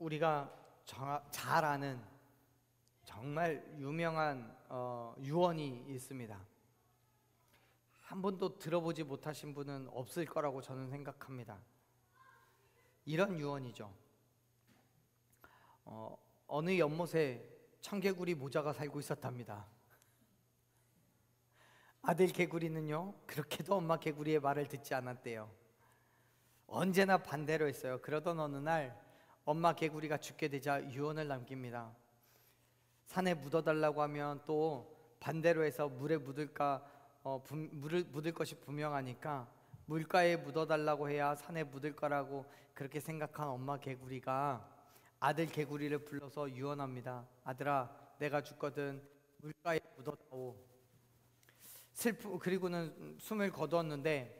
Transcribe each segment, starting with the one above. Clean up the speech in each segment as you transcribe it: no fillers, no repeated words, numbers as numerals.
우리가 잘 아는 정말 유명한 유언이 있습니다. 한 번도 들어보지 못하신 분은 없을 거라고 저는 생각합니다. 이런 유언이죠. 어느 연못에 청개구리 모자가 살고 있었답니다. 아들 개구리는요, 그렇게도 엄마 개구리의 말을 듣지 않았대요. 언제나 반대로 했어요. 그러던 어느 날 엄마 개구리가 죽게 되자 유언을 남깁니다. 산에 묻어달라고 하면 또 반대로 해서 물에 묻을까, 물을 묻을 것이 분명하니까 물가에 묻어달라고 해야 산에 묻을 거라고 그렇게 생각한 엄마 개구리가 아들 개구리를 불러서 유언합니다. 아들아, 내가 죽거든 물가에 묻어다오. 그리고는 숨을 거두었는데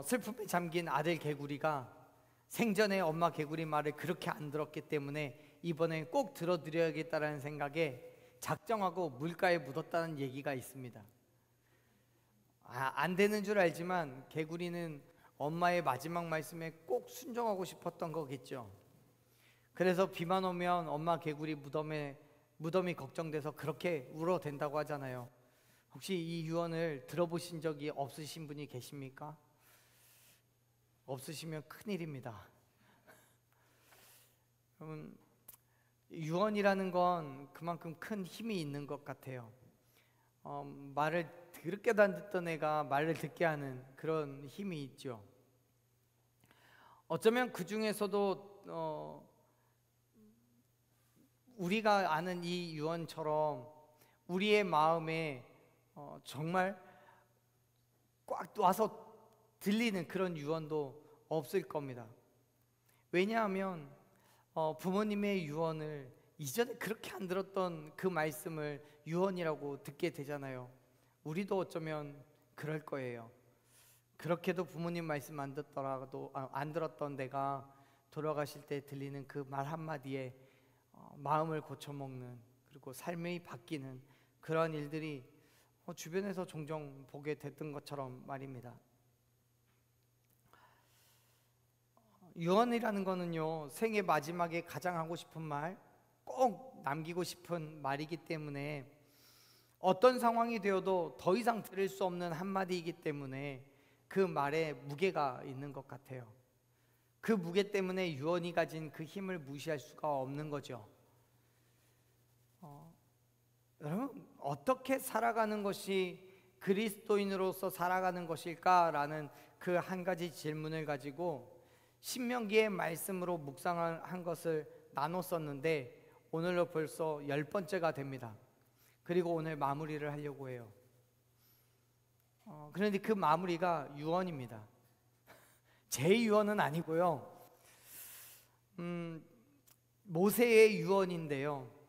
슬픔에 잠긴 아들 개구리가 생전에 엄마 개구리 말을 그렇게 안 들었기 때문에 이번엔 꼭 들어드려야겠다라는 생각에 작정하고 물가에 묻었다는 얘기가 있습니다. 안 되는 줄 알지만 개구리는 엄마의 마지막 말씀에 꼭 순종하고 싶었던 거겠죠. 그래서 비만 오면 엄마 개구리 무덤이 걱정돼서 그렇게 울어댄다고 하잖아요. 혹시 이 유언을 들어보신 적이 없으신 분이 계십니까? 없으시면 큰일입니다. 여러분, 유언이라는 건 그만큼 큰 힘이 있는 것 같아요. 말을 그렇게도 안 듣던 애가 말을 듣게 하는 그런 힘이 있죠. 어쩌면 그 중에서도 우리가 아는 이 유언처럼 우리의 마음에 정말 꽉 와서 들리는 그런 유언도 없을 겁니다. 왜냐하면 부모님의 유언을 이전에 그렇게 안 들었던 그 말씀을 유언이라고 듣게 되잖아요. 우리도 어쩌면 그럴 거예요. 그렇게도 부모님 말씀 안 듣더라도 안 들었던 내가 돌아가실 때 들리는 그 말 한마디에 마음을 고쳐먹는, 그리고 삶이 바뀌는 그러한 일들이 주변에서 종종 보게 됐던 것처럼 말입니다. 유언이라는 거는요, 생애 마지막에 가장 하고 싶은 말, 꼭 남기고 싶은 말이기 때문에 어떤 상황이 되어도 더 이상 들을 수 없는 한마디이기 때문에 그 말에 무게가 있는 것 같아요. 그 무게 때문에 유언이 가진 그 힘을 무시할 수가 없는 거죠. 여러분, 어떻게 살아가는 것이 그리스도인으로서 살아가는 것일까라는 그 한 가지 질문을 가지고 신명기의 말씀으로 묵상한 것을 나눴었는데 오늘로 벌써 10번째가 됩니다. 그리고 오늘 마무리를 하려고 해요. 그런데 그 마무리가 유언입니다. 제 유언은 아니고요, 모세의 유언인데요,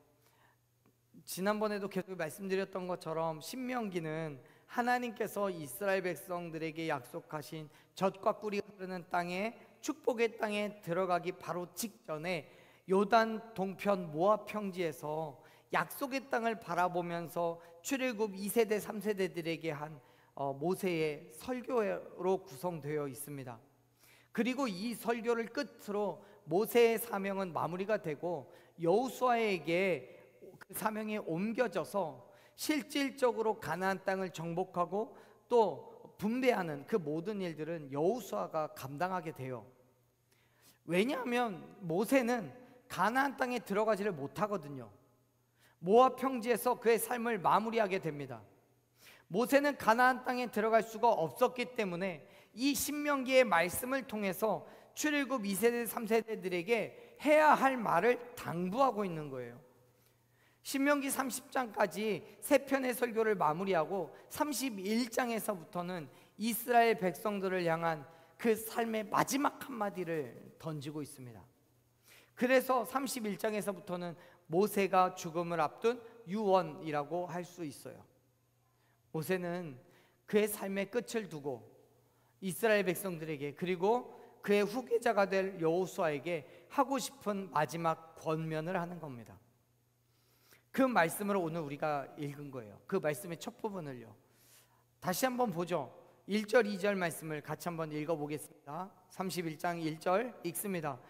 지난번에도 계속 말씀드렸던 것처럼 신명기는 하나님께서 이스라엘 백성들에게 약속하신 젖과 꿀이 흐르는 땅에, 축복의 땅에 들어가기 바로 직전에 요단 동편 모압 평지에서 약속의 땅을 바라보면서 출애굽 2세대 3세대들에게 한 모세의 설교로 구성되어 있습니다. 그리고 이 설교를 끝으로 모세의 사명은 마무리가 되고 여호수아에게 그 사명이 옮겨져서 실질적으로 가나안 땅을 정복하고 또 분배하는 그 모든 일들은 여호수아가 감당하게 돼요. 왜냐하면 모세는 가나안 땅에 들어가지를 못하거든요. 모압 평지에서 그의 삶을 마무리하게 됩니다. 모세는 가나안 땅에 들어갈 수가 없었기 때문에 이 신명기의 말씀을 통해서 출애굽 2세대 3세대들에게 해야 할 말을 당부하고 있는 거예요. 신명기 30장까지 세 편의 설교를 마무리하고 31장에서부터는 이스라엘 백성들을 향한 그 삶의 마지막 한마디를 던지고 있습니다. 그래서 31장에서부터는 모세가 죽음을 앞둔 유언이라고 할 수 있어요. 모세는 그의 삶의 끝을 두고 이스라엘 백성들에게, 그리고 그의 후계자가 될 여호수아에게 하고 싶은 마지막 권면을 하는 겁니다. 그 말씀을 오늘 우리가 읽은 거예요. 그 말씀의 첫 부분을요, 다시 한번 보죠. 1절 2절 말씀을 같이 한번 읽어보겠습니다. 31장 1절 읽습니다.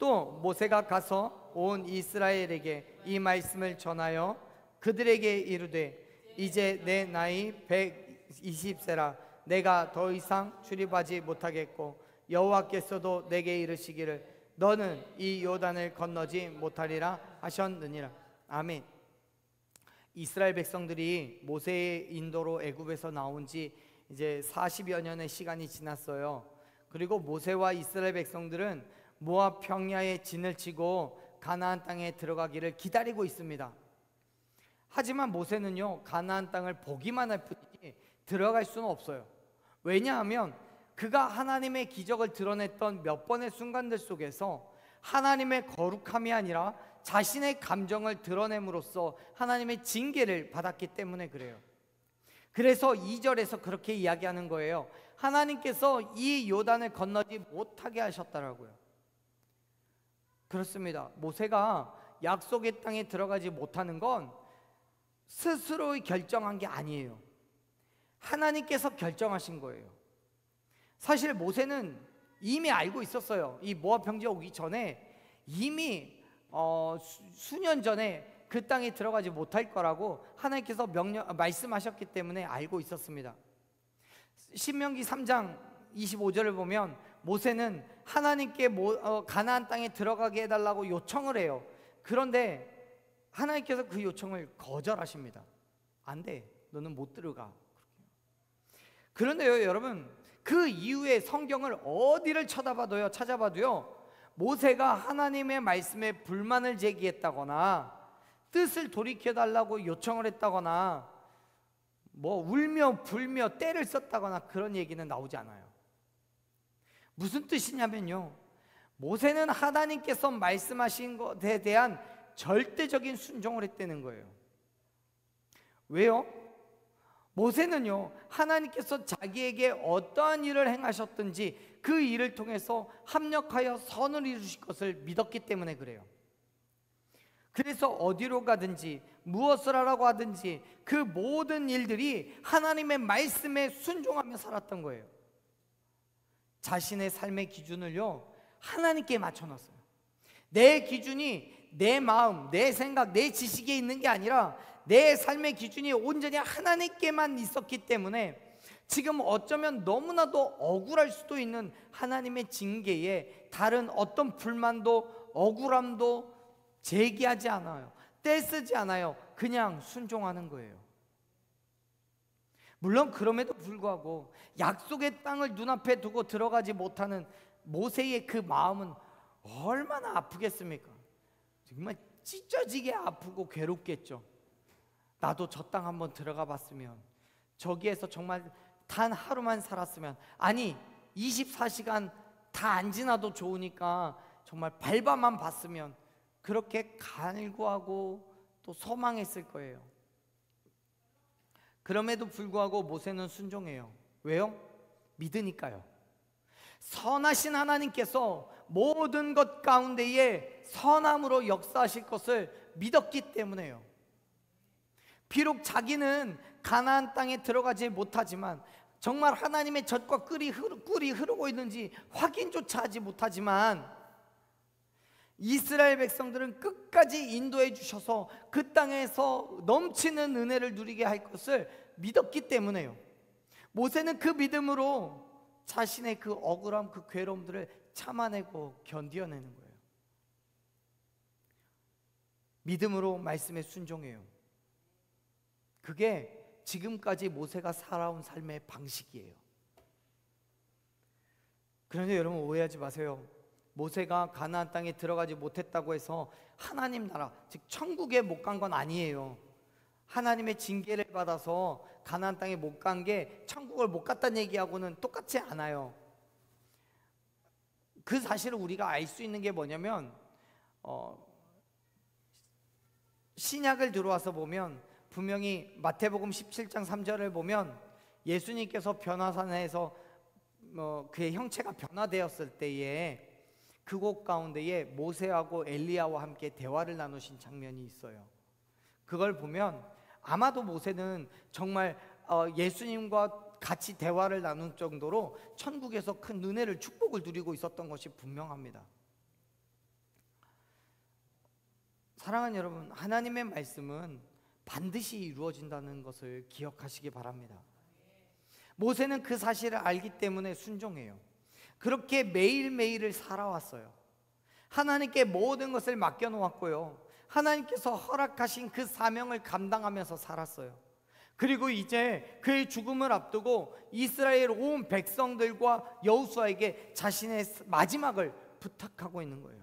또 모세가 가서 온 이스라엘에게 이 말씀을 전하여 그들에게 이르되 이제 내 나이 120세라 내가 더 이상 출입하지 못하겠고 여호와께서도 내게 이르시기를 너는 이 요단을 건너지 못하리라 하셨느니라. 아멘. 이스라엘 백성들이 모세의 인도로 애굽에서 나온 지 이제 40여 년의 시간이 지났어요. 그리고 모세와 이스라엘 백성들은 모압 평야에 진을 치고 가나안 땅에 들어가기를 기다리고 있습니다. 하지만 모세는요, 가나안 땅을 보기만 할 뿐이지 들어갈 수는 없어요. 왜냐하면 그가 하나님의 기적을 드러냈던 몇 번의 순간들 속에서 하나님의 거룩함이 아니라 자신의 감정을 드러냄으로써 하나님의 징계를 받았기 때문에 그래요. 그래서 2절에서 그렇게 이야기하는 거예요. 하나님께서 이 요단을 건너지 못하게 하셨다라고요. 그렇습니다. 모세가 약속의 땅에 들어가지 못하는 건 스스로 결정한 게 아니에요. 하나님께서 결정하신 거예요. 사실 모세는 이미 알고 있었어요. 이 모압 평지에 오기 전에 이미 수년 전에 그 땅에 들어가지 못할 거라고 하나님께서 말씀하셨기 때문에 알고 있었습니다. 신명기 3장 25절을 보면 모세는 하나님께 가나안 땅에 들어가게 해달라고 요청을 해요. 그런데 하나님께서 그 요청을 거절하십니다. 안 돼, 너는 못 들어가. 그런데요 여러분, 그 이후에 성경을 어디를 찾아봐도요 모세가 하나님의 말씀에 불만을 제기했다거나 뜻을 돌이켜달라고 요청을 했다거나 뭐 울며 불며 떼를 썼다거나 그런 얘기는 나오지 않아요. 무슨 뜻이냐면요, 모세는 하나님께서 말씀하신 것에 대한 절대적인 순종을 했다는 거예요. 왜요? 모세는요 하나님께서 자기에게 어떠한 일을 행하셨든지 그 일을 통해서 합력하여 선을 이루실 것을 믿었기 때문에 그래요. 그래서 어디로 가든지 무엇을 하라고 하든지 그 모든 일들이 하나님의 말씀에 순종하며 살았던 거예요. 자신의 삶의 기준을요 하나님께 맞춰놨어요. 내 기준이 내 마음, 내 생각, 내 지식에 있는 게 아니라 내 삶의 기준이 온전히 하나님께만 있었기 때문에 지금 어쩌면 너무나도 억울할 수도 있는 하나님의 징계에 다른 어떤 불만도 억울함도 제기하지 않아요. 떼쓰지 않아요. 그냥 순종하는 거예요. 물론 그럼에도 불구하고 약속의 땅을 눈앞에 두고 들어가지 못하는 모세의 그 마음은 얼마나 아프겠습니까? 정말 찢어지게 아프고 괴롭겠죠. 나도 저 땅 한번 들어가 봤으면, 저기에서 정말 단 하루만 살았으면, 아니 24시간 다 안 지나도 좋으니까 정말 밟아만 봤으면, 그렇게 간구하고 또 소망했을 거예요. 그럼에도 불구하고 모세는 순종해요. 왜요? 믿으니까요. 선하신 하나님께서 모든 것 가운데에 선함으로 역사하실 것을 믿었기 때문에요. 비록 자기는 가나안 땅에 들어가지 못하지만, 정말 하나님의 젖과 꿀이 흐르고 있는지 확인조차 하지 못하지만, 이스라엘 백성들은 끝까지 인도해 주셔서 그 땅에서 넘치는 은혜를 누리게 할 것을 믿었기 때문에요. 모세는 그 믿음으로 자신의 그 억울함, 그 괴로움들을 참아내고 견뎌내는 거예요. 믿음으로 말씀에 순종해요. 그게 지금까지 모세가 살아온 삶의 방식이에요. 그런데 여러분 오해하지 마세요. 모세가 가나안 땅에 들어가지 못했다고 해서 하나님 나라, 즉 천국에 못 간 건 아니에요. 하나님의 징계를 받아서 가나안 땅에 못 간 게 천국을 못 갔다는 얘기하고는 똑같지 않아요. 그 사실을 우리가 알 수 있는 게 뭐냐면 신약을 들어와서 보면 분명히 마태복음 17장 3절을 보면 예수님께서 변화산에서 그의 형체가 변화되었을 때에 그곳 가운데에 모세하고 엘리야와 함께 대화를 나누신 장면이 있어요. 그걸 보면 아마도 모세는 정말 예수님과 같이 대화를 나눌 정도로 천국에서 큰 은혜를, 축복을 누리고 있었던 것이 분명합니다. 사랑하는 여러분, 하나님의 말씀은 반드시 이루어진다는 것을 기억하시기 바랍니다. 모세는 그 사실을 알기 때문에 순종해요. 그렇게 매일매일을 살아왔어요. 하나님께 모든 것을 맡겨놓았고요, 하나님께서 허락하신 그 사명을 감당하면서 살았어요. 그리고 이제 그의 죽음을 앞두고 이스라엘 온 백성들과 여호수아에게 자신의 마지막을 부탁하고 있는 거예요.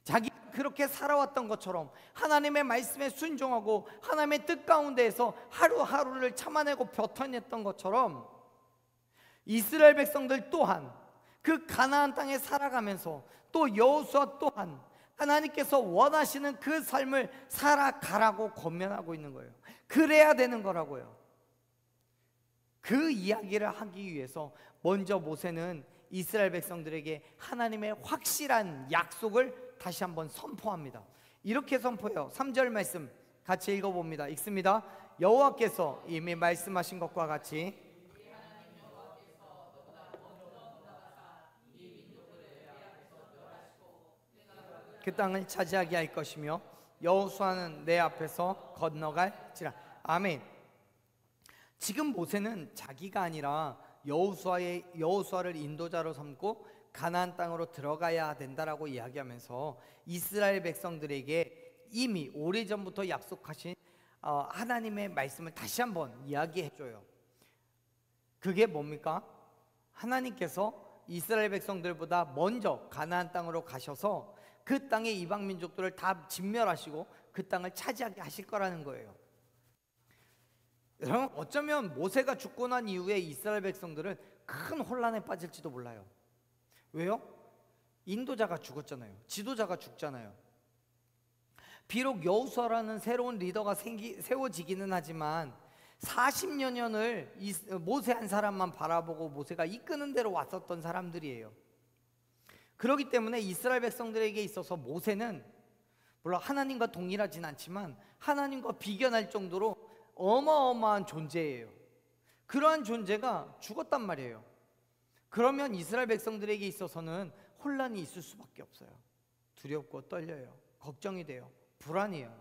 자기 그렇게 살아왔던 것처럼 하나님의 말씀에 순종하고 하나님의 뜻 가운데에서 하루하루를 참아내고 버텨냈던 것처럼 이스라엘 백성들 또한 그 가나안 땅에 살아가면서 또 여호수아 또한 하나님께서 원하시는 그 삶을 살아가라고 권면하고 있는 거예요. 그래야 되는 거라고요. 그 이야기를 하기 위해서 먼저 모세는 이스라엘 백성들에게 하나님의 확실한 약속을 다시 한번 선포합니다. 이렇게 선포해요. 3절 말씀 같이 읽어봅니다. 읽습니다. 여호와께서 이미 말씀하신 것과 같이 그 땅을 차지하게 할 것이며 여호수아는 내 앞에서 건너갈지라. 아멘. 지금 모세는 자기가 아니라 여호수아를 인도자로 삼고 가나안 땅으로 들어가야 된다라고 이야기하면서 이스라엘 백성들에게 이미 오래전부터 약속하신 하나님의 말씀을 다시 한번 이야기해줘요. 그게 뭡니까? 하나님께서 이스라엘 백성들보다 먼저 가나안 땅으로 가셔서 그 땅의 이방 민족들을 다 진멸하시고 그 땅을 차지하게 하실 거라는 거예요. 여러분, 어쩌면 모세가 죽고 난 이후에 이스라엘 백성들은 큰 혼란에 빠질지도 몰라요. 왜요? 인도자가 죽었잖아요. 지도자가 죽잖아요. 비록 여호수아라는 새로운 리더가 세워지기는 하지만 40여 년을 모세 한 사람만 바라보고 모세가 이끄는 대로 왔었던 사람들이에요. 그렇기 때문에 이스라엘 백성들에게 있어서 모세는 물론 하나님과 동일하진 않지만 하나님과 비견할 정도로 어마어마한 존재예요. 그러한 존재가 죽었단 말이에요. 그러면 이스라엘 백성들에게 있어서는 혼란이 있을 수밖에 없어요. 두렵고 떨려요. 걱정이 돼요. 불안해요.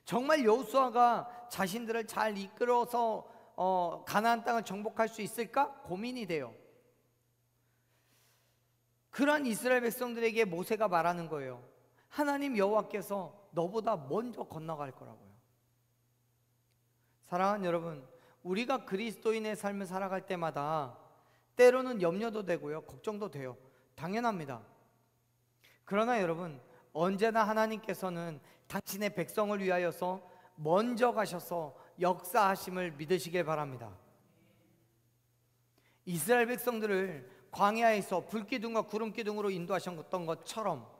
정말 여호수아가 자신들을 잘 이끌어서 가나안 땅을 정복할 수 있을까? 고민이 돼요. 그러한 이스라엘 백성들에게 모세가 말하는 거예요. 하나님 여호와께서 너보다 먼저 건너갈 거라고요. 사랑하는 여러분, 우리가 그리스도인의 삶을 살아갈 때마다 때로는 염려도 되고요, 걱정도 돼요. 당연합니다. 그러나 여러분, 언제나 하나님께서는 당신의 백성을 위하여서 먼저 가셔서 역사하심을 믿으시길 바랍니다. 이스라엘 백성들을 광야에서 불기둥과 구름기둥으로 인도하셨던 것처럼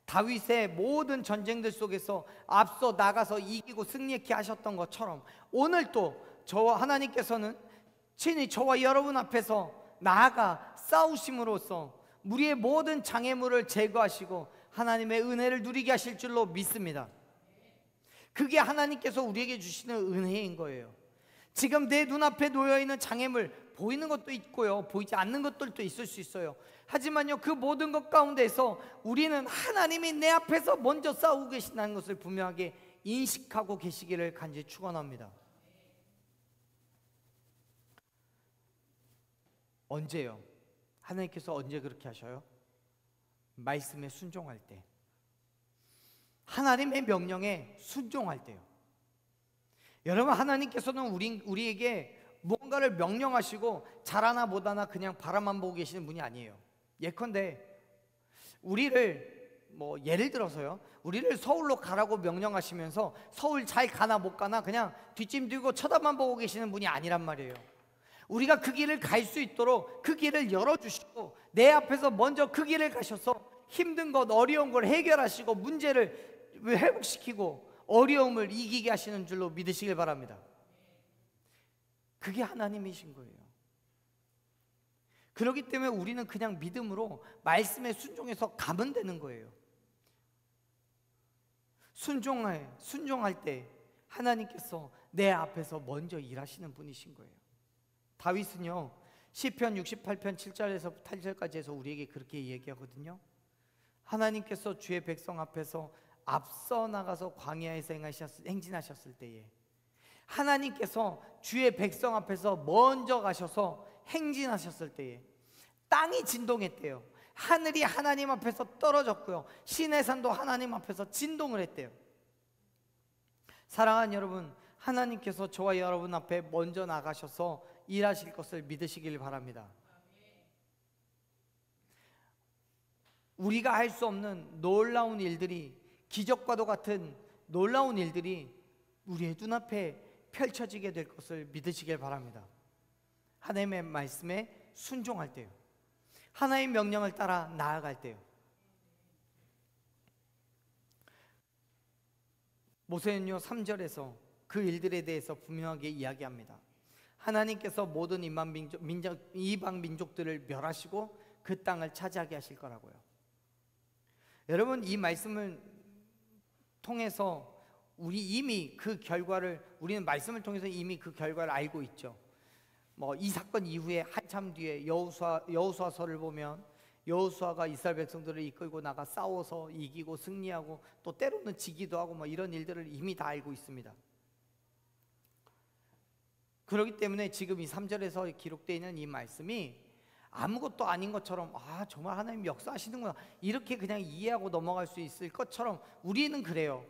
다윗의 모든 전쟁들 속에서 앞서 나가서 이기고 승리케 하셨던 것처럼 오늘도 저와 하나님께서는 친히 저와 여러분 앞에서 나아가 싸우심으로써 우리의 모든 장애물을 제거하시고 하나님의 은혜를 누리게 하실 줄로 믿습니다. 그게 하나님께서 우리에게 주시는 은혜인 거예요. 지금 내 눈앞에 놓여있는 장애물, 보이는 것도 있고요, 보이지 않는 것들도 있을 수 있어요. 하지만요, 그 모든 것 가운데서 우리는 하나님이 내 앞에서 먼저 싸우고 계신다는 것을 분명하게 인식하고 계시기를 간절히 축원합니다. 언제요? 하나님께서 언제 그렇게 하셔요? 말씀에 순종할 때, 하나님의 명령에 순종할 때요. 여러분, 하나님께서는 우리에게 무언가를 명령하시고 잘하나 못하나 그냥 바라만 보고 계시는 분이 아니에요. 예컨대 우리를 예를 들어서요, 우리를 서울로 가라고 명령하시면서 서울 잘 가나 못 가나 그냥 뒷짐 들고 쳐다만 보고 계시는 분이 아니란 말이에요. 우리가 그 길을 갈 수 있도록 그 길을 열어주시고 내 앞에서 먼저 그 길을 가셔서 힘든 것, 어려운 걸 해결하시고 문제를 회복시키고 어려움을 이기게 하시는 줄로 믿으시길 바랍니다. 그게 하나님이신 거예요. 그렇기 때문에 우리는 그냥 믿음으로 말씀에 순종해서 가면 되는 거예요. 순종할 때 하나님께서 내 앞에서 먼저 일하시는 분이신 거예요. 다윗은요, 시편 68편 7절에서 8절까지 해서 우리에게 그렇게 얘기하거든요. 하나님께서 주의 백성 앞에서 앞서 나가서 광야에서 행진하셨을 때에, 하나님께서 주의 백성 앞에서 먼저 가셔서 행진하셨을 때에 땅이 진동했대요. 하늘이 하나님 앞에서 떨어졌고요, 시내산도 하나님 앞에서 진동을 했대요. 사랑하는 여러분, 하나님께서 저와 여러분 앞에 먼저 나가셔서 일하실 것을 믿으시길 바랍니다. 우리가 할 수 없는 놀라운 일들이, 기적과도 같은 놀라운 일들이 우리의 눈앞에 펼쳐지게 될 것을 믿으시길 바랍니다. 하나님의 말씀에 순종할 때요, 하나님의 명령을 따라 나아갈 때요. 모세는요 3절에서 그 일들에 대해서 분명하게 이야기합니다. 하나님께서 모든 이방 민족들을 멸하시고 그 땅을 차지하게 하실 거라고요. 여러분, 이 말씀을 통해서 우리는 말씀을 통해서 이미 그 결과를 알고 있죠. 이 사건 이후에 한참 뒤에 여호수아서를 보면 여호수아가 이스라엘 백성들을 이끌고 나가 싸워서 이기고 승리하고 또 때로는 지기도 하고 이런 일들을 이미 다 알고 있습니다. 그렇기 때문에 지금 이 3절에서 기록되어 있는 이 말씀이 아무것도 아닌 것처럼, 정말 하나님 역사하시는구나, 이렇게 그냥 이해하고 넘어갈 수 있을 것처럼 우리는 그래요.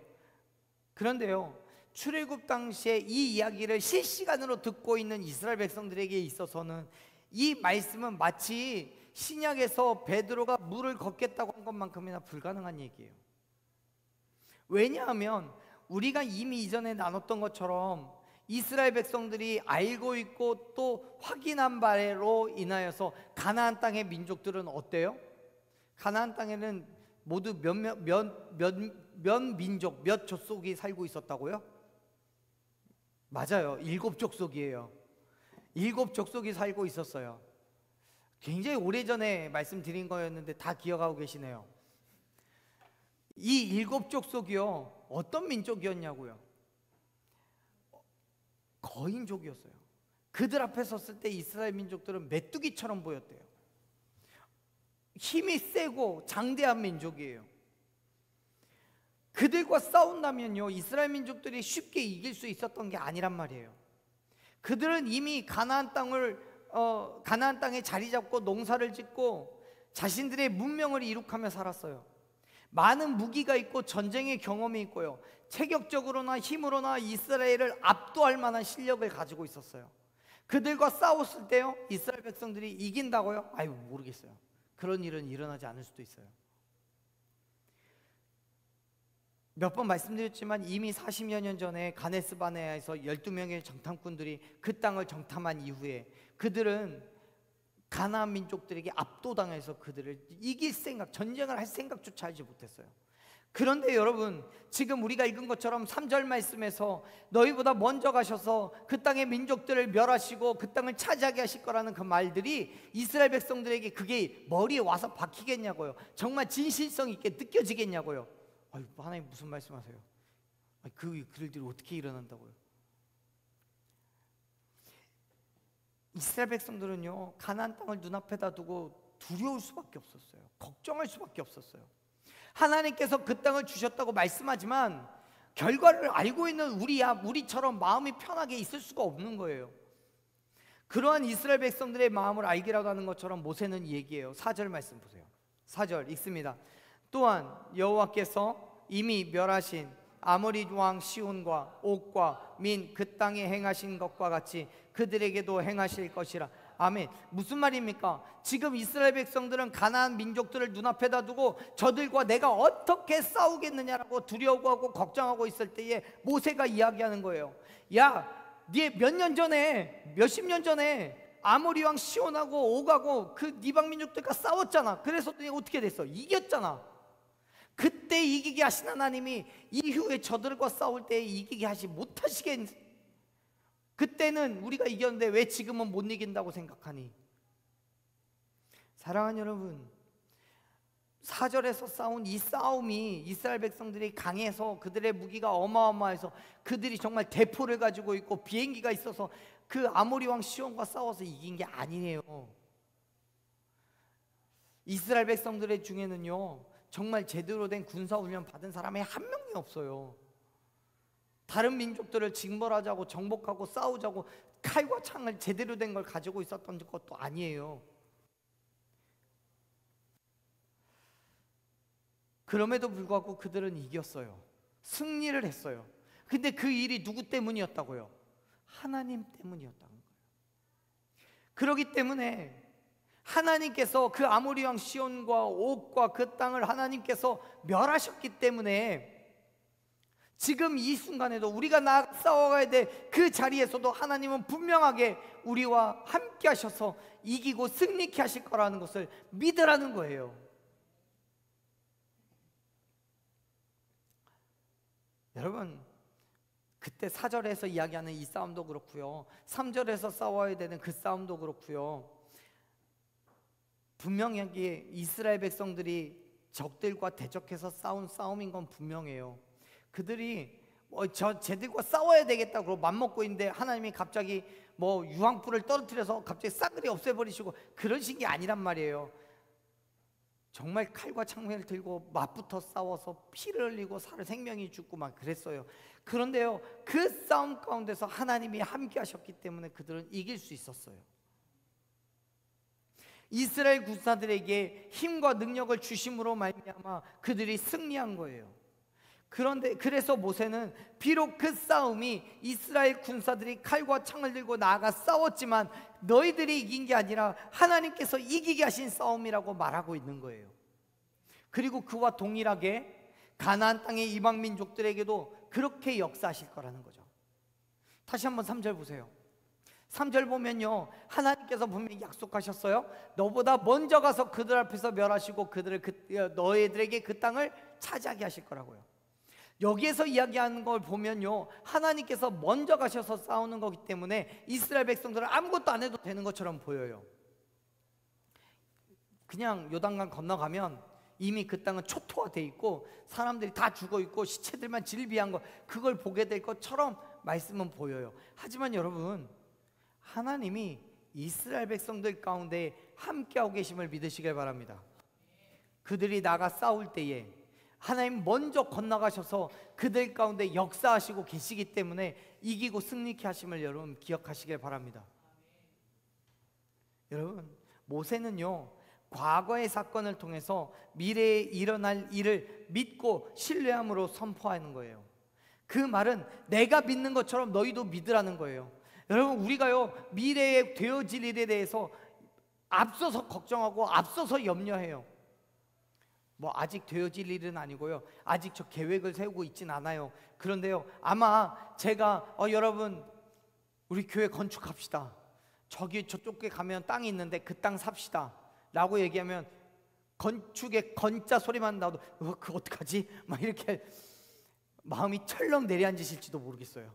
그런데요, 출애굽 당시에 이 이야기를 실시간으로 듣고 있는 이스라엘 백성들에게 있어서는 이 말씀은 마치 신약에서 베드로가 물을 걷겠다고 한 것만큼이나 불가능한 얘기예요. 왜냐하면 우리가 이미 이전에 나눴던 것처럼 이스라엘 백성들이 알고 있고 또 확인한 바로 인하여서 가나안 땅의 민족들은 어때요? 가나안 땅에는 모두 몇 민족, 몇 족속이 살고 있었다고요? 맞아요, 7족속이에요. 7족속이 살고 있었어요. 굉장히 오래전에 말씀드린 거였는데 다 기억하고 계시네요. 이 7족속이요 어떤 민족이었냐고요? 거인족이었어요. 그들 앞에 섰을 때 이스라엘 민족들은 메뚜기처럼 보였대요. 힘이 세고 장대한 민족이에요. 그들과 싸운다면요 이스라엘 민족들이 쉽게 이길 수 있었던 게 아니란 말이에요. 그들은 이미 가나안 땅에 자리 잡고 농사를 짓고 자신들의 문명을 이룩하며 살았어요. 많은 무기가 있고 전쟁의 경험이 있고요, 체격적으로나 힘으로나 이스라엘을 압도할 만한 실력을 가지고 있었어요. 그들과 싸웠을 때요 이스라엘 백성들이 이긴다고요? 모르겠어요. 그런 일은 일어나지 않을 수도 있어요. 몇 번 말씀드렸지만 이미 40여 년 전에 가네스 바네아에서 12명의 정탐꾼들이 그 땅을 정탐한 이후에 그들은 가나안 민족들에게 압도당해서 그들을 이길 생각, 전쟁을 할 생각조차 하지 못했어요. 그런데 여러분, 지금 우리가 읽은 것처럼 3절 말씀에서 너희보다 먼저 가셔서 그 땅의 민족들을 멸하시고 그 땅을 차지하게 하실 거라는 그 말들이 이스라엘 백성들에게 그게 머리에 와서 박히겠냐고요? 정말 진실성 있게 느껴지겠냐고요? 하나님 무슨 말씀하세요? 그 일들이 어떻게 일어난다고요? 이스라엘 백성들은요 가나안 땅을 눈앞에다 두고 두려울 수밖에 없었어요. 걱정할 수밖에 없었어요. 하나님께서 그 땅을 주셨다고 말씀하지만 결과를 알고 있는 우리처럼 마음이 편하게 있을 수가 없는 거예요. 그러한 이스라엘 백성들의 마음을 알기라도 하는 것처럼 모세는 얘기해요. 4절 말씀 보세요. 4절 읽습니다. 또한 여호와께서 이미 멸하신 아모리 왕 시온과 옥과 민 그 땅에 행하신 것과 같이 그들에게도 행하실 것이라. 아멘. 무슨 말입니까? 지금 이스라엘 백성들은 가나안 민족들을 눈앞에다 두고 저들과 내가 어떻게 싸우겠느냐라고 두려워하고 걱정하고 있을 때에 모세가 이야기하는 거예요. 네 몇십 년 전에 아모리 왕 시온하고 옥하고 그 이방 민족들과 싸웠잖아. 그래서 어떻게 됐어? 이겼잖아. 그때 이기게 하신 하나님이 이후에 저들과 싸울 때 이기게 하시 못하시겠. 그때는 우리가 이겼는데 왜 지금은 못 이긴다고 생각하니? 사랑하는 여러분, 4절에서 싸운 이 싸움이 이스라엘 백성들이 강해서 그들의 무기가 어마어마해서 그들이 정말 대포를 가지고 있고 비행기가 있어서 그 아모리 왕 시온과 싸워서 이긴 게 아니에요. 이스라엘 백성들의 중에는요 정말 제대로 된 군사훈련 받은 사람이 한 명이 없어요. 다른 민족들을 징벌하자고 정복하고 싸우자고 칼과 창을 제대로 된 걸 가지고 있었던 것도 아니에요. 그럼에도 불구하고 그들은 이겼어요. 승리를 했어요. 근데 그 일이 누구 때문이었다고요? 하나님 때문이었다는 거예요. 그렇기 때문에 하나님께서 그 아모리 왕 시온과 옥과 그 땅을 하나님께서 멸하셨기 때문에 지금 이 순간에도 우리가 싸워가야 될 그 자리에서도 하나님은 분명하게 우리와 함께 하셔서 이기고 승리케 하실 거라는 것을 믿으라는 거예요. 여러분, 그때 4절에서 이야기하는 이 싸움도 그렇고요, 3절에서 싸워야 되는 그 싸움도 그렇고요, 분명하게 이스라엘 백성들이 적들과 대적해서 싸운 싸움인 건 분명해요. 그들이 쟤들과 싸워야 되겠다고 맘먹고 있는데 하나님이 갑자기 유황불을 떨어뜨려서 갑자기 싸그리 없애버리시고 그러신 게 아니란 말이에요. 정말 칼과 창을 들고 맞붙어 싸워서 피를 흘리고 생명이 죽고 막 그랬어요. 그런데요, 그 싸움 가운데서 하나님이 함께 하셨기 때문에 그들은 이길 수 있었어요. 이스라엘 군사들에게 힘과 능력을 주심으로 말미암아 그들이 승리한 거예요. 그런데 그래서 모세는 비록 그 싸움이 이스라엘 군사들이 칼과 창을 들고 나아가 싸웠지만 너희들이 이긴 게 아니라 하나님께서 이기게 하신 싸움이라고 말하고 있는 거예요. 그리고 그와 동일하게 가나안 땅의 이방 민족들에게도 그렇게 역사하실 거라는 거죠. 다시 한번 3절 보세요. 3절 보면요, 하나님께서 분명히 약속하셨어요. 너보다 먼저 가서 그들 앞에서 멸하시고 너희들에게 그 땅을 차지하게 하실 거라고요. 여기에서 이야기하는 걸 보면요, 하나님께서 먼저 가셔서 싸우는 거기 때문에 이스라엘 백성들은 아무것도 안 해도 되는 것처럼 보여요. 그냥 요단강 건너가면 이미 그 땅은 초토화돼 있고 사람들이 다 죽어 있고 시체들만 질비한 거, 그걸 보게 될 것처럼 말씀은 보여요. 하지만 여러분, 하나님이 이스라엘 백성들 가운데 함께하고 계심을 믿으시길 바랍니다. 그들이 나가 싸울 때에 하나님 먼저 건너가셔서 그들 가운데 역사하시고 계시기 때문에 이기고 승리케 하심을 여러분 기억하시길 바랍니다. 여러분, 모세는요, 과거의 사건을 통해서 미래에 일어날 일을 믿고 신뢰함으로 선포하는 거예요. 그 말은 내가 믿는 것처럼 너희도 믿으라는 거예요. 여러분, 우리가요, 미래에 되어질 일에 대해서 앞서서 걱정하고 앞서서 염려해요. 아직 되어질 일은 아니고요, 아직 저 계획을 세우고 있진 않아요. 그런데요, 아마 제가 여러분, 우리 교회 건축합시다, 저쪽에 가면 땅이 있는데 그 땅 삽시다 라고 얘기하면 건축의 건자 소리만 나도 그거 어떡하지? 막 이렇게 마음이 철렁 내려앉으실지도 모르겠어요.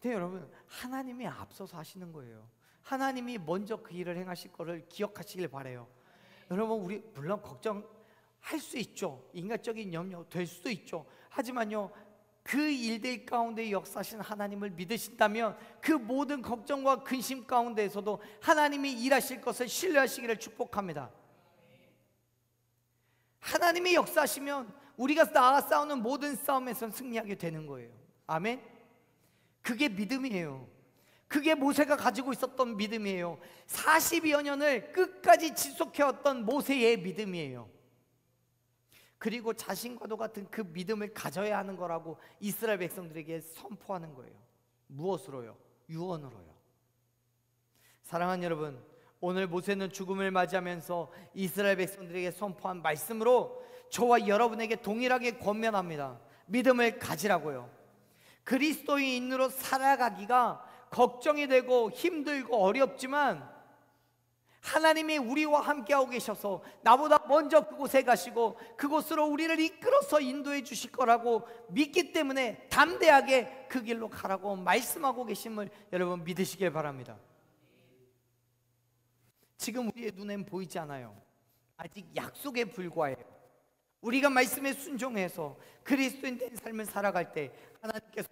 근데 여러분, 하나님이 앞서서 하시는 거예요. 하나님이 먼저 그 일을 행하실 거를 기억하시길 바라요. 여러분, 우리 물론 걱정할 수 있죠. 인간적인 염려 될 수도 있죠. 하지만요, 그 일들 가운데 역사하신 하나님을 믿으신다면 그 모든 걱정과 근심 가운데에서도 하나님이 일하실 것을 신뢰하시기를 축복합니다. 하나님이 역사하시면 우리가 나아가 싸우는 모든 싸움에서 승리하게 되는 거예요. 아멘. 그게 믿음이에요. 그게 모세가 가지고 있었던 믿음이에요. 40여 년을 끝까지 지속해왔던 모세의 믿음이에요. 그리고 자신과도 같은 그 믿음을 가져야 하는 거라고 이스라엘 백성들에게 선포하는 거예요. 무엇으로요? 유언으로요. 사랑하는 여러분, 오늘 모세는 죽음을 맞이하면서 이스라엘 백성들에게 선포한 말씀으로 저와 여러분에게 동일하게 권면합니다. 믿음을 가지라고요. 그리스도인으로 살아가기가 걱정이 되고 힘들고 어렵지만 하나님이 우리와 함께하고 계셔서 나보다 먼저 그곳에 가시고 그곳으로 우리를 이끌어서 인도해 주실 거라고 믿기 때문에 담대하게 그 길로 가라고 말씀하고 계심을 여러분 믿으시길 바랍니다. 지금 우리의 눈엔 보이지 않아요. 아직 약속에 불과해요. 우리가 말씀에 순종해서 그리스도인 된 삶을 살아갈 때 하나님께서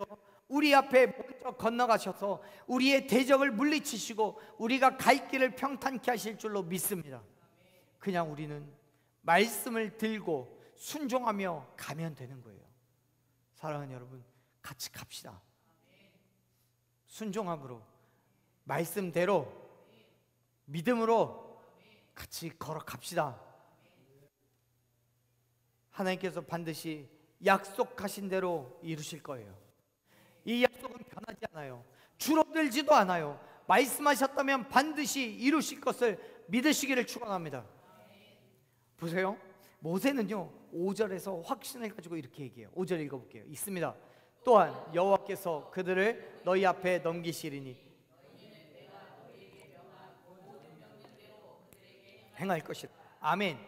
우리 앞에 먼저 건너가셔서 우리의 대적을 물리치시고 우리가 갈 길을 평탄케 하실 줄로 믿습니다. 그냥 우리는 말씀을 들고 순종하며 가면 되는 거예요. 사랑하는 여러분, 같이 갑시다. 순종함으로, 말씀대로, 믿음으로 같이 걸어갑시다. 하나님께서 반드시 약속하신 대로 이루실 거예요. 이 약속은 변하지 않아요. 줄어들지도 않아요. 말씀하셨다면 반드시 이루실 것을 믿으시기를 축원합니다. 보세요. 모세는요 5절에서 확신을 가지고 이렇게 얘기해요. 5절 읽어볼게요. 있습니다. 또한 여호와께서 그들을 너희 앞에 넘기시리니 행할 것이다. 아멘.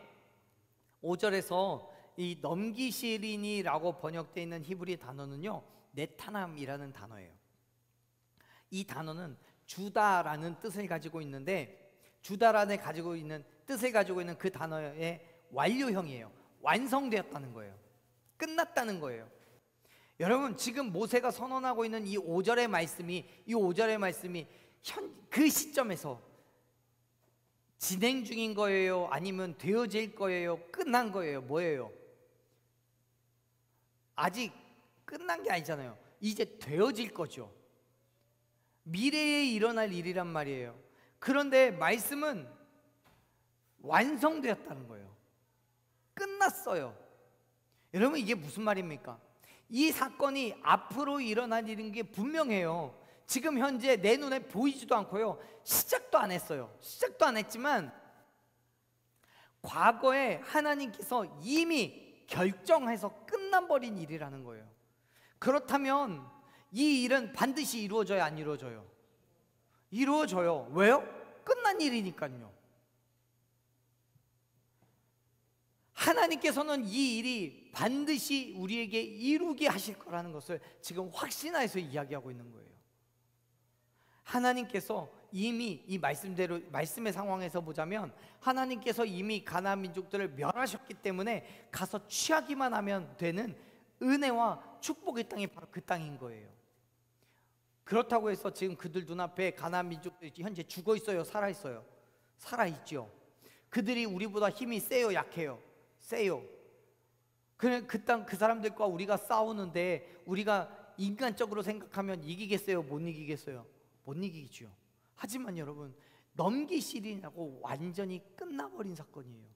5절에서 이 넘기시리니라고 번역되어 있는 히브리 단어는요 네타남이라는 단어예요. 이 단어는 주다라는 뜻을 가지고 있는데, 주다라는 가지고 있는 뜻을 가지고 있는 그 단어의 완료형이에요. 완성되었다는 거예요. 끝났다는 거예요. 여러분, 지금 모세가 선언하고 있는 이 5절의 말씀이 그 시점에서 진행 중인 거예요? 아니면 되어질 거예요? 끝난 거예요? 뭐예요? 아직 끝난 게 아니잖아요. 이제 되어질 거죠. 미래에 일어날 일이란 말이에요. 그런데 말씀은 완성되었다는 거예요. 끝났어요. 여러분, 이게 무슨 말입니까? 이 사건이 앞으로 일어날 일인 게 분명해요. 지금 현재 내 눈에 보이지도 않고요, 시작도 안 했어요. 시작도 안 했지만 과거에 하나님께서 이미 결정해서 끝나버린 일이라는 거예요. 그렇다면 이 일은 반드시 이루어져야 안 이루어져요? 이루어져요. 왜요? 끝난 일이니까요. 하나님께서는 이 일이 반드시 우리에게 이루게 하실 거라는 것을 지금 확신하여서 이야기하고 있는 거예요. 하나님께서 이미 이 말씀대로, 말씀의 상황에서 보자면 하나님께서 이미 가나안 민족들을 멸하셨기 때문에 가서 취하기만 하면 되는 은혜와 축복의 땅이 바로 그 땅인 거예요. 그렇다고 해서 지금 그들 눈앞에 가나안 민족들이 현재 죽어 있어요? 살아 있어요? 살아 있죠. 그들이 우리보다 힘이 세요? 약해요? 세요. 그 땅, 그 사람들과 우리가 싸우는데 우리가 인간적으로 생각하면 이기겠어요? 못 이기겠어요? 못 이기죠. 하지만 여러분, 넘기시리라고 완전히 끝나버린 사건이에요.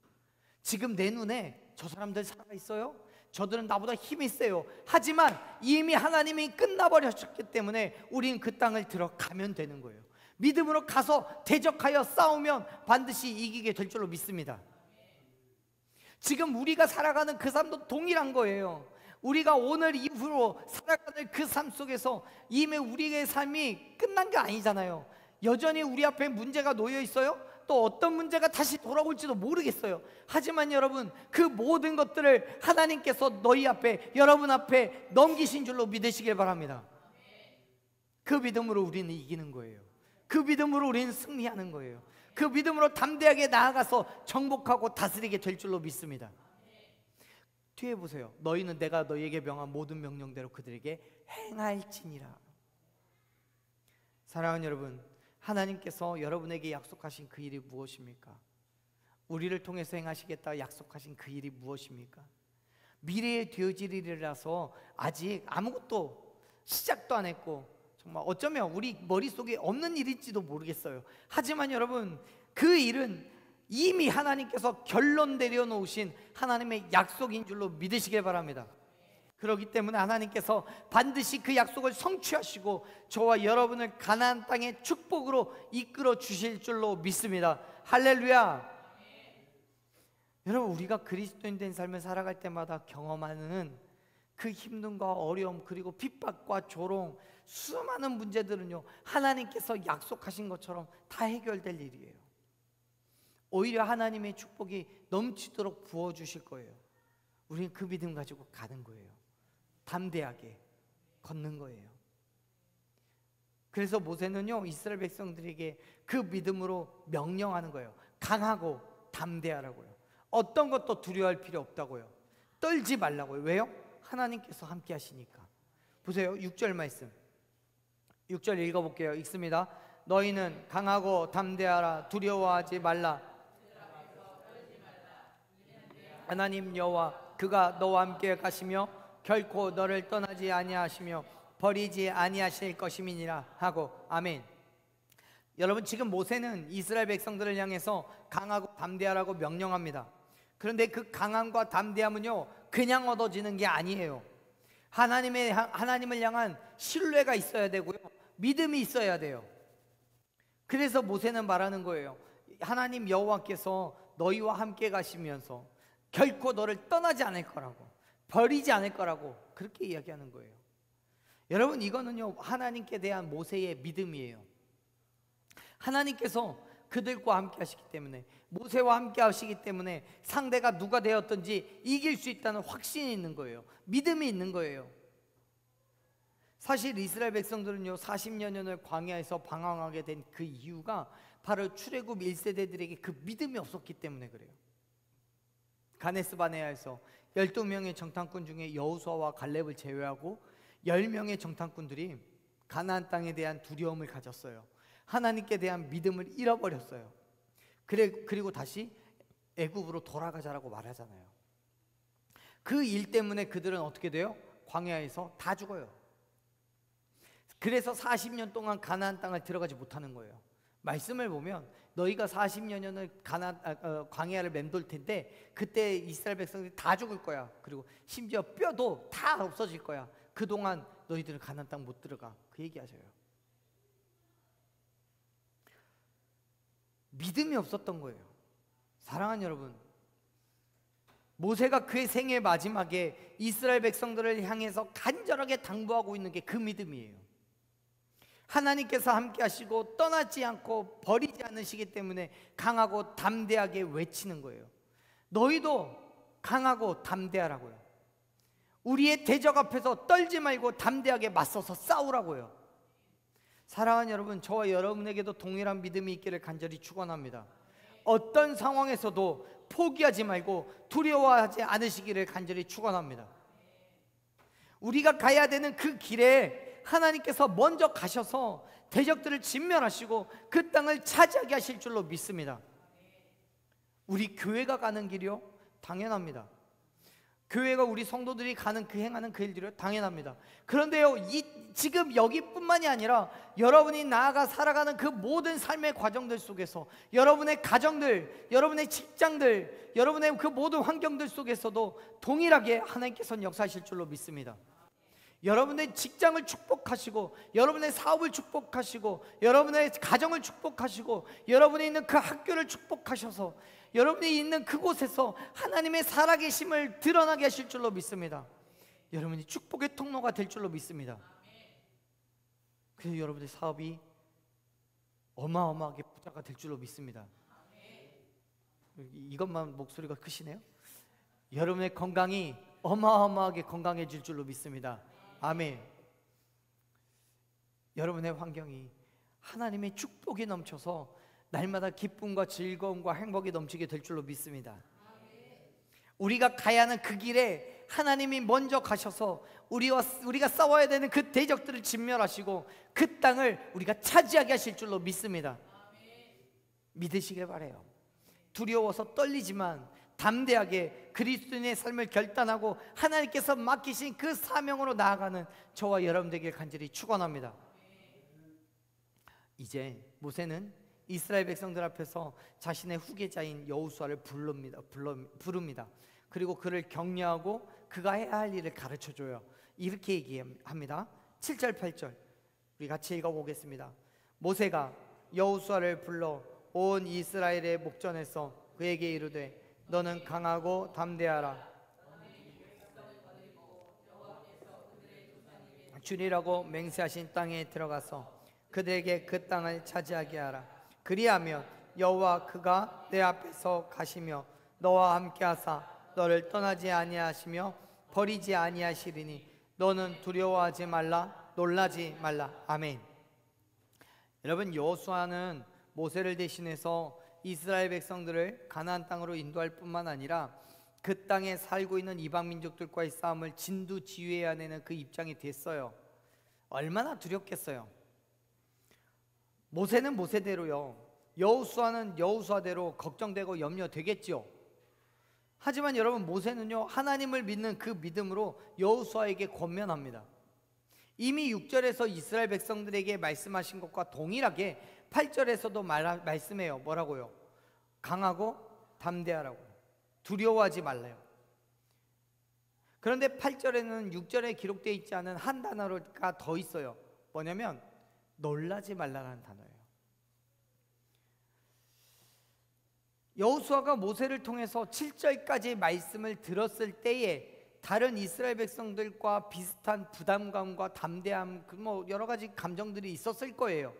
지금 내 눈에 저 사람들 살아있어요? 저들은 나보다 힘이 세요. 하지만 이미 하나님이 끝나버렸기 때문에 우리는 그 땅을 들어가면 되는 거예요. 믿음으로 가서 대적하여 싸우면 반드시 이기게 될 줄로 믿습니다. 지금 우리가 살아가는 그 삶도 동일한 거예요. 우리가 오늘 이후로 살아가는 그 삶 속에서 이미 우리의 삶이 끝난 게 아니잖아요. 여전히 우리 앞에 문제가 놓여 있어요. 또 어떤 문제가 다시 돌아올지도 모르겠어요. 하지만 여러분, 그 모든 것들을 하나님께서 너희 앞에, 여러분 앞에 넘기신 줄로 믿으시길 바랍니다. 그 믿음으로 우리는 이기는 거예요. 그 믿음으로 우리는 승리하는 거예요. 그 믿음으로 담대하게 나아가서 정복하고 다스리게 될 줄로 믿습니다. 뒤에 보세요. 너희는 내가 너희에게 명한 모든 명령대로 그들에게 행할지니라. 사랑하는 여러분, 하나님께서 여러분에게 약속하신 그 일이 무엇입니까? 우리를 통해서 행하시겠다 약속하신 그 일이 무엇입니까? 미래에 되어질 일이라서 아직 아무것도 시작도 안 했고, 정말 어쩌면 우리 머릿속에 없는 일일지도 모르겠어요. 하지만 여러분, 그 일은 이미 하나님께서 결론 내려놓으신 하나님의 약속인 줄로 믿으시길 바랍니다. 그렇기 때문에 하나님께서 반드시 그 약속을 성취하시고 저와 여러분을 가나안 땅의 축복으로 이끌어 주실 줄로 믿습니다. 할렐루야. 여러분, 우리가 그리스도인 된 삶을 살아갈 때마다 경험하는 그 힘듦과 어려움, 그리고 핍박과 조롱, 수많은 문제들은요, 하나님께서 약속하신 것처럼 다 해결될 일이에요. 오히려 하나님의 축복이 넘치도록 부어주실 거예요. 우리는 그 믿음 가지고 가는 거예요. 담대하게 걷는 거예요. 그래서 모세는요, 이스라엘 백성들에게 그 믿음으로 명령하는 거예요. 강하고 담대하라고요. 어떤 것도 두려워할 필요 없다고요. 떨지 말라고요. 왜요? 하나님께서 함께 하시니까. 보세요, 6절 말씀, 6절 읽어볼게요. 읽습니다. 너희는 강하고 담대하라. 두려워하지 말라. 하나님 여호와 그가 너와 함께 가시며 결코 너를 떠나지 아니하시며 버리지 아니하실 것임이니라 하고 아멘. 여러분, 지금 모세는 이스라엘 백성들을 향해서 강하고 담대하라고 명령합니다. 그런데 그 강함과 담대함은요 그냥 얻어지는 게 아니에요. 하나님을 향한 신뢰가 있어야 되고요, 믿음이 있어야 돼요. 그래서 모세는 말하는 거예요. 하나님 여호와께서 너희와 함께 가시면서 결코 너를 떠나지 않을 거라고, 버리지 않을 거라고 그렇게 이야기하는 거예요. 여러분, 이거는요 하나님께 대한 모세의 믿음이에요. 하나님께서 그들과 함께 하시기 때문에, 모세와 함께 하시기 때문에 상대가 누가 되었든지 이길 수 있다는 확신이 있는 거예요. 믿음이 있는 거예요. 사실 이스라엘 백성들은요 40여 년을 광야에서 방황하게 된 그 이유가 바로 출애굽 1세대들에게 그 믿음이 없었기 때문에 그래요. 가데스 바네아에서 12명의 정탐꾼 중에 여호수아와 갈렙을 제외하고 10명의 정탐꾼들이 가나안 땅에 대한 두려움을 가졌어요. 하나님께 대한 믿음을 잃어버렸어요. 그리고 다시 애굽으로 돌아가자라고 말하잖아요. 그 일 때문에 그들은 어떻게 돼요? 광야에서 다 죽어요. 그래서 40년 동안 가나안 땅을 들어가지 못하는 거예요. 말씀을 보면 너희가 40여 년을 광야를 맴돌 텐데 그때 이스라엘 백성들이 다 죽을 거야. 그리고 심지어 뼈도 다 없어질 거야. 그동안 너희들은 가나안 땅 못 들어가. 그 얘기하셔요. 믿음이 없었던 거예요. 사랑하는 여러분, 모세가 그의 생애 마지막에 이스라엘 백성들을 향해서 간절하게 당부하고 있는 게 그 믿음이에요. 하나님께서 함께 하시고 떠나지 않고 버리지 않으시기 때문에 강하고 담대하게 외치는 거예요. 너희도 강하고 담대하라고요. 우리의 대적 앞에서 떨지 말고 담대하게 맞서서 싸우라고요. 사랑하는 여러분, 저와 여러분에게도 동일한 믿음이 있기를 간절히 축원합니다. 어떤 상황에서도 포기하지 말고 두려워하지 않으시기를 간절히 축원합니다. 우리가 가야 되는 그 길에 하나님께서 먼저 가셔서 대적들을 진멸하시고 그 땅을 차지하게 하실 줄로 믿습니다. 우리 교회가 가는 길이요? 당연합니다. 교회가 우리 성도들이 가는 행하는 그 일들이요? 당연합니다. 그런데요, 지금 여기뿐만이 아니라 여러분이 나아가 살아가는 그 모든 삶의 과정들 속에서 여러분의 가정들, 여러분의 직장들, 여러분의 그 모든 환경들 속에서도 동일하게 하나님께서는 역사하실 줄로 믿습니다. 여러분의 직장을 축복하시고, 여러분의 사업을 축복하시고, 여러분의 가정을 축복하시고, 여러분이 있는 그 학교를 축복하셔서 여러분이 있는 그곳에서 하나님의 살아계심을 드러나게 하실 줄로 믿습니다. 여러분이 축복의 통로가 될 줄로 믿습니다. 그래서 여러분의 사업이 어마어마하게 부자가 될 줄로 믿습니다. 이것만 목소리가 크시네요. 여러분의 건강이 어마어마하게 건강해질 줄로 믿습니다. 아멘. 여러분의 환경이 하나님의 축복이 넘쳐서 날마다 기쁨과 즐거움과 행복이 넘치게 될 줄로 믿습니다. 우리가 가야 하는 그 길에 하나님이 먼저 가셔서 우리가 싸워야 되는 그 대적들을 진멸하시고 그 땅을 우리가 차지하게 하실 줄로 믿습니다. 믿으시길 바라요. 두려워서 떨리지만 담대하게 그리스도인의 삶을 결단하고 하나님께서 맡기신 그 사명으로 나아가는 저와 여러분 되길 간절히 축원합니다. 이제 모세는 이스라엘 백성들 앞에서 자신의 후계자인 여호수아를 부릅니다. 그리고 그를 격려하고 그가 해야 할 일을 가르쳐줘요. 이렇게 얘기합니다. 7절 8절 우리 같이 읽어보겠습니다. 모세가 여호수아를 불러 온 이스라엘의 목전에서 그에게 이르되 너는 강하고 담대하라. 주리라고 맹세하신 땅에 들어가서 그들에게 그 땅을 차지하게 하라. 그리하면 여호와 그가 내 앞에서 가시며 너와 함께 하사 너를 떠나지 아니하시며 버리지 아니하시리니 너는 두려워하지 말라, 놀라지 말라. 아멘. 여러분, 여호수아는 모세를 대신해서 이스라엘 백성들을 가나안 땅으로 인도할 뿐만 아니라 그 땅에 살고 있는 이방 민족들과의 싸움을 진두지휘해야 되는 그 입장이 됐어요. 얼마나 두렵겠어요. 모세는 모세대로요, 여호수아는 여호수아대로 걱정되고 염려되겠죠. 하지만 여러분, 모세는요 하나님을 믿는 그 믿음으로 여호수아에게 권면합니다. 이미 6절에서 이스라엘 백성들에게 말씀하신 것과 동일하게 8절에서도 말씀해요. 뭐라고요? 강하고 담대하라고, 두려워하지 말래요. 그런데 8절에는 6절에 기록되어 있지 않은 한 단어가 더 있어요. 뭐냐면 놀라지 말라는 단어예요. 여호수아가 모세를 통해서 7절까지 말씀을 들었을 때에 다른 이스라엘 백성들과 비슷한 부담감과 담대함, 뭐 여러 가지 감정들이 있었을 거예요.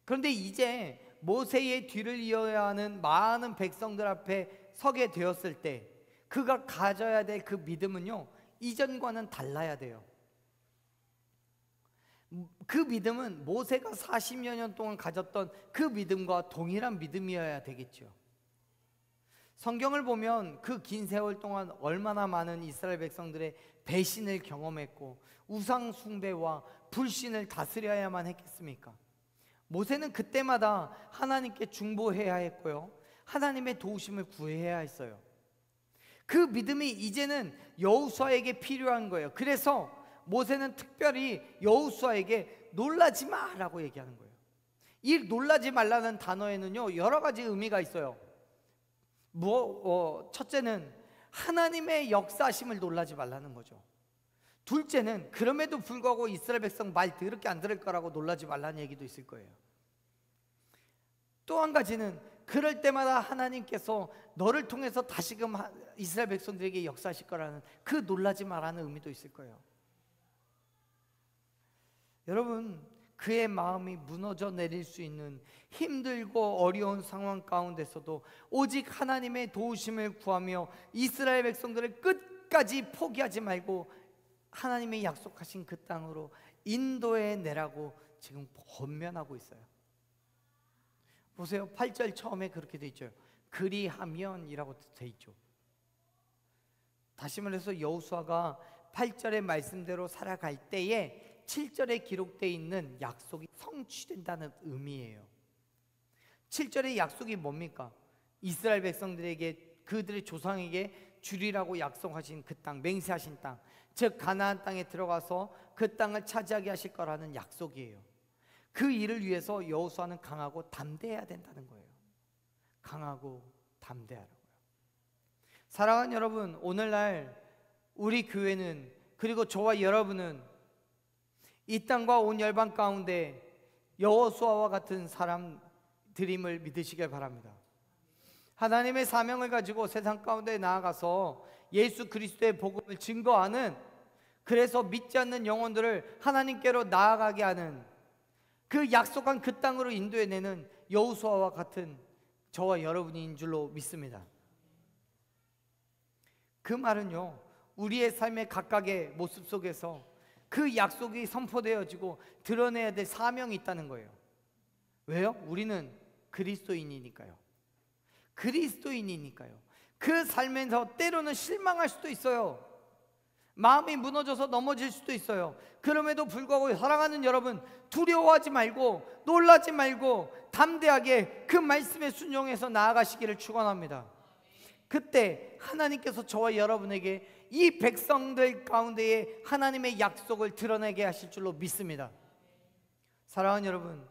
그런데 이제 모세의 뒤를 이어야 하는 많은 백성들 앞에 서게 되었을 때 그가 가져야 될 그 믿음은요 이전과는 달라야 돼요. 그 믿음은 모세가 40여 년 동안 가졌던 그 믿음과 동일한 믿음이어야 되겠죠. 성경을 보면 그 긴 세월 동안 얼마나 많은 이스라엘 백성들의 배신을 경험했고 우상 숭배와 불신을 다스려야만 했겠습니까? 모세는 그때마다 하나님께 중보해야 했고요, 하나님의 도우심을 구해야 했어요. 그 믿음이 이제는 여호수아에게 필요한 거예요. 그래서 모세는 특별히 여호수아에게 놀라지 마라고 얘기하는 거예요. 이 놀라지 말라는 단어에는요 여러 가지 의미가 있어요. 첫째는 하나님의 역사하심을 놀라지 말라는 거죠. 둘째는 그럼에도 불구하고 이스라엘 백성 말 더럽게 안 들을 거라고 놀라지 말라는 얘기도 있을 거예요. 또 한 가지는 그럴 때마다 하나님께서 너를 통해서 다시금 이스라엘 백성들에게 역사하실 거라는 그 놀라지 말라는 의미도 있을 거예요. 여러분, 그의 마음이 무너져 내릴 수 있는 힘들고 어려운 상황 가운데서도 오직 하나님의 도우심을 구하며 이스라엘 백성들을 끝까지 포기하지 말고 하나님의 약속하신 그 땅으로 인도해 내라고 지금 권면하고 있어요. 보세요, 8절 처음에 그렇게 돼 있죠. 그리하면이라고 돼 있죠. 다시 말해서 여호수아가 8절의 말씀대로 살아갈 때에 7절에 기록되어 있는 약속이 성취된다는 의미예요. 7절의 약속이 뭡니까? 이스라엘 백성들에게, 그들의 조상에게 주리라고 약속하신 그 땅, 맹세하신 땅, 즉 가나안 땅에 들어가서 그 땅을 차지하게 하실 거라는 약속이에요. 그 일을 위해서 여호수아는 강하고 담대해야 된다는 거예요. 강하고 담대하라고요. 사랑하는 여러분, 오늘날 우리 교회는, 그리고 저와 여러분은 이 땅과 온 열방 가운데 여호수아와 같은 사람들임을 믿으시길 바랍니다. 하나님의 사명을 가지고 세상 가운데 나아가서 예수 그리스도의 복음을 증거하는, 그래서 믿지 않는 영혼들을 하나님께로 나아가게 하는, 그 약속한 그 땅으로 인도해내는 여호수아와 같은 저와 여러분인 줄로 믿습니다. 그 말은요, 우리의 삶의 각각의 모습 속에서 그 약속이 선포되어지고 드러내야 될 사명이 있다는 거예요. 왜요? 우리는 그리스도인이니까요. 그리스도인이니까요. 그 삶에서 때로는 실망할 수도 있어요. 마음이 무너져서 넘어질 수도 있어요. 그럼에도 불구하고 사랑하는 여러분, 두려워하지 말고 놀라지 말고 담대하게 그 말씀에 순종해서 나아가시기를 축원합니다. 그때 하나님께서 저와 여러분에게 이 백성들 가운데에 하나님의 약속을 드러내게 하실 줄로 믿습니다. 사랑하는 여러분,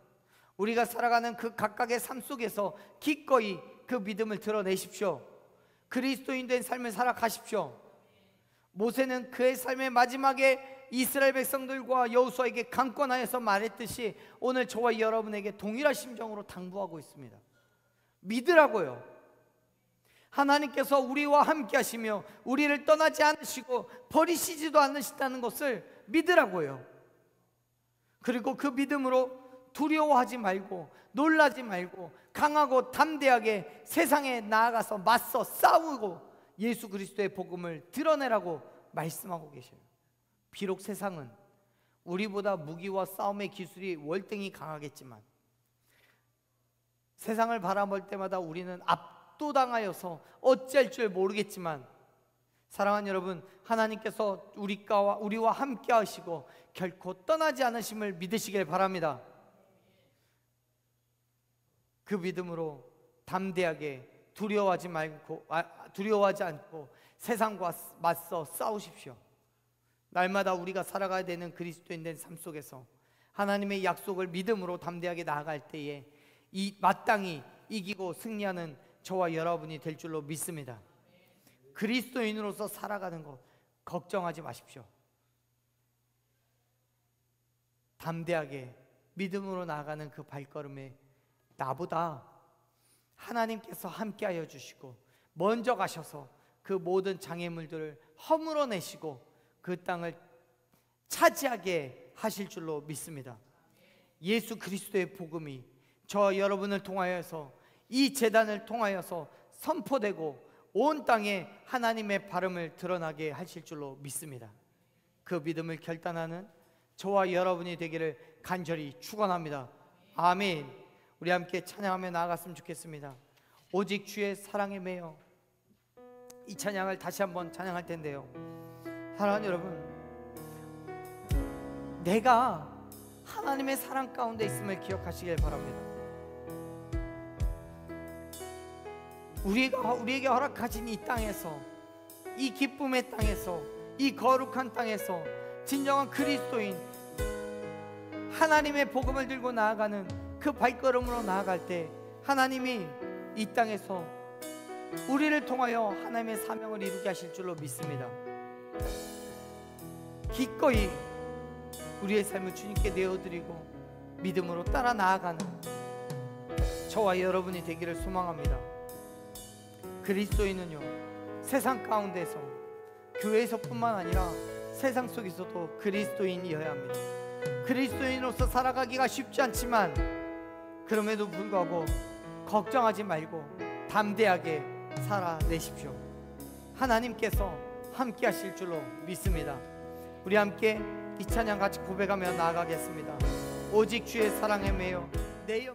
우리가 살아가는 그 각각의 삶 속에서 기꺼이 그 믿음을 드러내십시오. 그리스도인 된 삶을 살아가십시오. 모세는 그의 삶의 마지막에 이스라엘 백성들과 여호수아에게 강권하여서 말했듯이 오늘 저와 여러분에게 동일한 심정으로 당부하고 있습니다. 믿으라고요. 하나님께서 우리와 함께 하시며 우리를 떠나지 않으시고 버리시지도 않으시다는 것을 믿으라고요. 그리고 그 믿음으로 두려워하지 말고 놀라지 말고 강하고 담대하게 세상에 나아가서 맞서 싸우고 예수 그리스도의 복음을 드러내라고 말씀하고 계셔요. 비록 세상은 우리보다 무기와 싸움의 기술이 월등히 강하겠지만 세상을 바라볼 때마다 우리는 압도당하여서 어찌할 줄 모르겠지만, 사랑하는 여러분, 하나님께서 우리와 함께 하시고 결코 떠나지 않으심을 믿으시길 바랍니다. 그 믿음으로 담대하게 두려워하지 않고 세상과 맞서 싸우십시오. 날마다 우리가 살아가야 되는 그리스도인 된 삶 속에서 하나님의 약속을 믿음으로 담대하게 나아갈 때에 마땅히 이기고 승리하는 저와 여러분이 될 줄로 믿습니다. 그리스도인으로서 살아가는 것 걱정하지 마십시오. 담대하게 믿음으로 나아가는 그 발걸음에 나보다 하나님께서 함께하여 주시고 먼저 가셔서 그 모든 장애물들을 허물어내시고 그 땅을 차지하게 하실 줄로 믿습니다. 예수 그리스도의 복음이 저와 여러분을 통하여서 이 제단을 통하여서 선포되고 온 땅에 하나님의 발음을 드러나게 하실 줄로 믿습니다. 그 믿음을 결단하는 저와 여러분이 되기를 간절히 축원합니다. 아멘. 우리 함께 찬양하며 나아갔으면 좋겠습니다. 오직 주의 사랑에 매여. 이 찬양을 다시 한번 찬양할 텐데요, 사랑하는 여러분, 내가 하나님의 사랑 가운데 있음을 기억하시길 바랍니다. 우리에게 허락하신 이 땅에서, 이 기쁨의 땅에서, 이 거룩한 땅에서 진정한 그리스도인 하나님의 복음을 들고 나아가는 그 발걸음으로 나아갈 때 하나님이 이 땅에서 우리를 통하여 하나님의 사명을 이루게 하실 줄로 믿습니다. 기꺼이 우리의 삶을 주님께 내어드리고 믿음으로 따라 나아가는 저와 여러분이 되기를 소망합니다. 그리스도인은요, 세상 가운데서, 교회에서뿐만 아니라 세상 속에서도 그리스도인이어야 합니다. 그리스도인으로서 살아가기가 쉽지 않지만 그럼에도 불구하고 걱정하지 말고 담대하게 살아내십시오. 하나님께서 함께 하실 줄로 믿습니다. 우리 함께 이 찬양 같이 고백하며 나아가겠습니다. 오직 주의 사랑에 매여 내